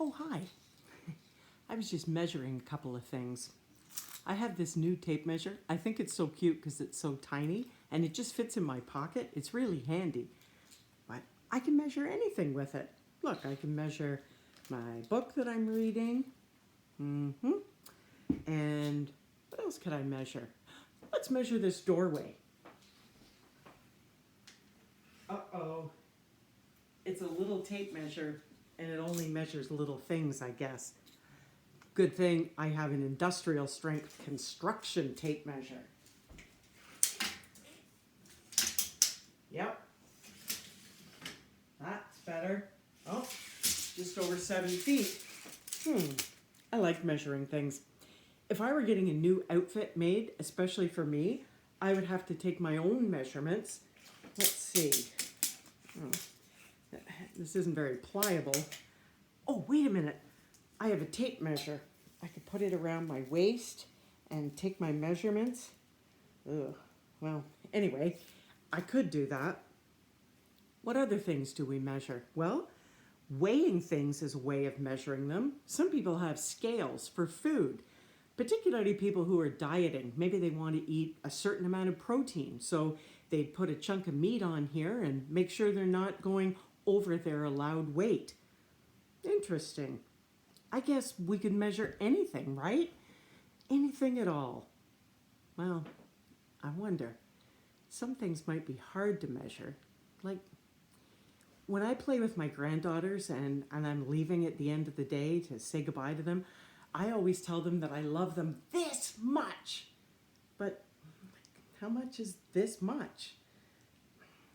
Oh, hi. I was just measuring a couple of things. I have this new tape measure. I think it's so cute because it's so tiny and it just fits in my pocket. It's really handy. But I can measure anything with it. Look, I can measure my book that I'm reading. And what else could I measure? Let's measure this doorway. Uh-oh. It's a little tape measure and it only measures little things, I guess. Good thing I have an industrial strength construction tape measure. Yep. That's better. Oh, just over 7 feet. I like measuring things. If I were getting a new outfit made, especially for me, I would have to take my own measurements. Let's see. This isn't very pliable. Oh, wait a minute. I have a tape measure. I could put it around my waist and take my measurements. Ugh. Well, anyway, I could do that. What other things do we measure? Well, weighing things is a way of measuring them. Some people have scales for food, particularly people who are dieting. Maybe they want to eat a certain amount of protein, so they put a chunk of meat on here and make sure they're not going over their allowed weight. Interesting. I guess we could measure anything, right? Anything at all. Well, I wonder. Some things might be hard to measure. Like when I play with my granddaughters and I'm leaving at the end of the day to say goodbye to them, I always tell them that I love them this much. But how much is this much?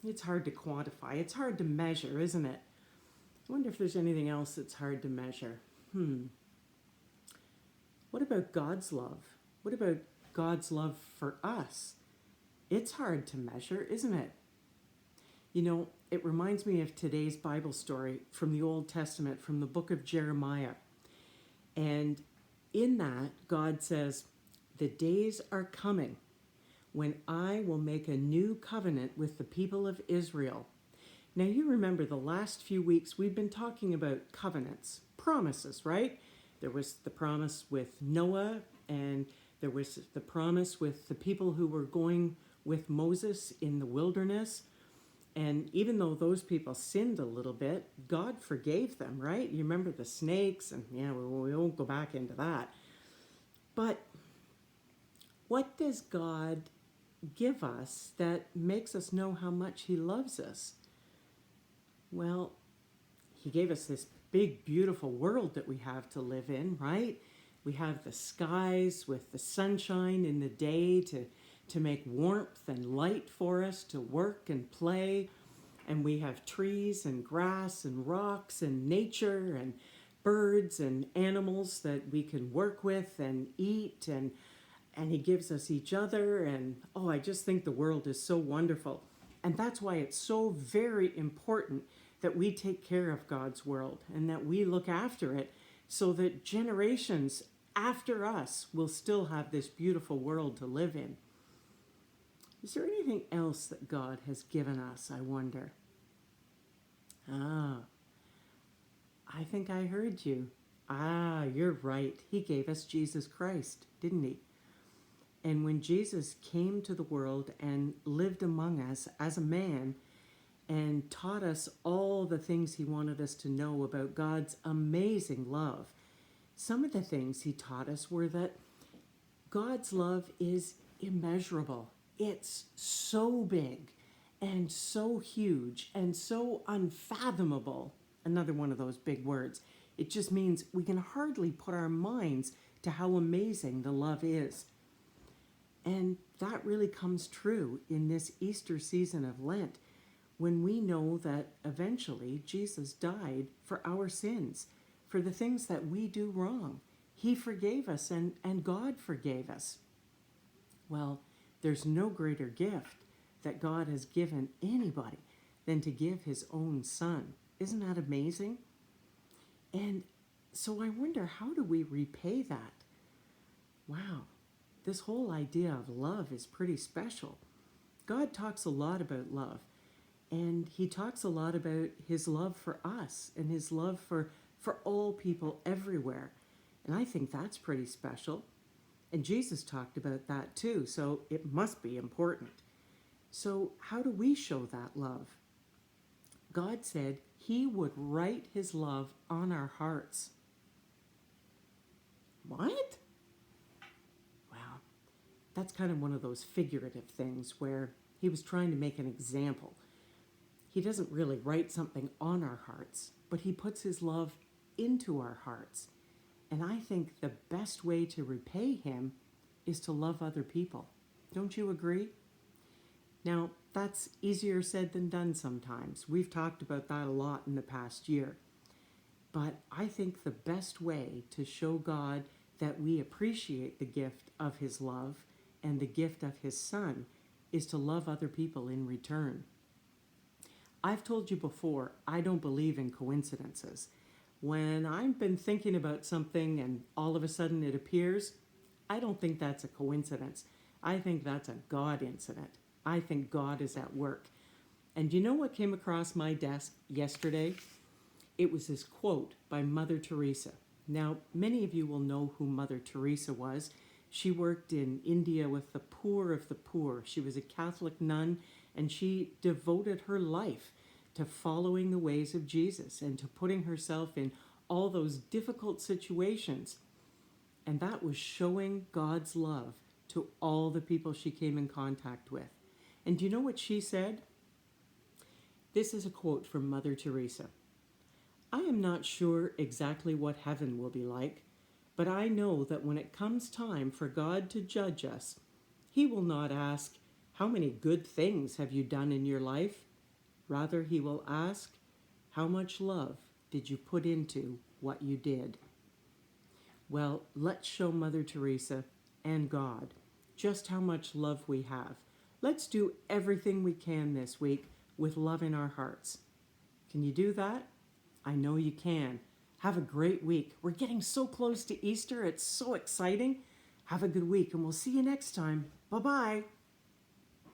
It's hard to quantify. It's hard to measure, isn't it? I wonder if there's anything else that's hard to measure. What about God's love? What about God's love for us? It's hard to measure, isn't it? You know, it reminds me of today's Bible story from the Old Testament, from the book of Jeremiah. And in that, God says, "The days are coming when I will make a new covenant with the people of Israel." Now, you remember the last few weeks we've been talking about covenants, promises, right? There was the promise with Noah, and there was the promise with the people who were going with Moses in the wilderness. And even though those people sinned a little bit, God forgave them, right? You remember the snakes, and yeah, we won't go back into that. But what does God give us that makes us know how much He loves us? Well, He gave us this big, beautiful world that we have to live in, right? We have the skies with the sunshine in the day to make warmth and light for us to work and play. And we have trees and grass and rocks and nature and birds and animals that we can work with and eat. And He gives us each other. And oh, I just think the world is so wonderful. And that's why it's so very important that we take care of God's world and that we look after it so that generations after us will still have this beautiful world to live in. Is there anything else that God has given us, I wonder? I think I heard you. You're right. He gave us Jesus Christ, didn't He? And when Jesus came to the world and lived among us as a man and taught us all the things He wanted us to know about God's amazing love, some of the things He taught us were that God's love is immeasurable. It's so big and so huge and so unfathomable. Another one of those big words. It just means we can hardly put our minds to how amazing the love is. And that really comes true in this Easter season of Lent, when we know that eventually Jesus died for our sins, for the things that we do wrong. He forgave us and God forgave us. Well, there's no greater gift that God has given anybody than to give His own Son. Isn't that amazing? And so I wonder, how do we repay that? Wow, this whole idea of love is pretty special. God talks a lot about love, and He talks a lot about His love for us and His love for for all people everywhere. And I think that's pretty special. And Jesus talked about that too, so it must be important. So, how do we show that love? God said he would write his love on our hearts. What? Well, that's kind of one of those figurative things where he was trying to make an example. He doesn't really write something on our hearts, but he puts his love into our hearts. And I think the best way to repay him is to love other people. Don't you agree? Now, that's easier said than done sometimes. We've talked about that a lot in the past year. But I think the best way to show God that we appreciate the gift of his love and the gift of his Son is to love other people in return. I've told you before, I don't believe in coincidences. When I've been thinking about something and all of a sudden it appears, I don't think that's a coincidence. I think that's a God incident. I think God is at work. And you know what came across my desk yesterday? It was this quote by Mother Teresa. Now, many of you will know who Mother Teresa was. She worked in India with the poor of the poor. She was a Catholic nun, and she devoted her life to following the ways of Jesus and to putting herself in all those difficult situations. And that was showing God's love to all the people she came in contact with. And do you know what she said? This is a quote from Mother Teresa. I am not sure exactly what heaven will be like, but I know that when it comes time for God to judge us, he will not ask, how many good things have you done in your life? Rather, he will ask, how much love did you put into what you did? Well, let's show Mother Teresa and God just how much love we have. Let's do everything we can this week with love in our hearts. Can you do that? I know you can. Have a great week. We're getting so close to Easter. It's so exciting. Have a good week, and we'll see you next time. Bye-bye.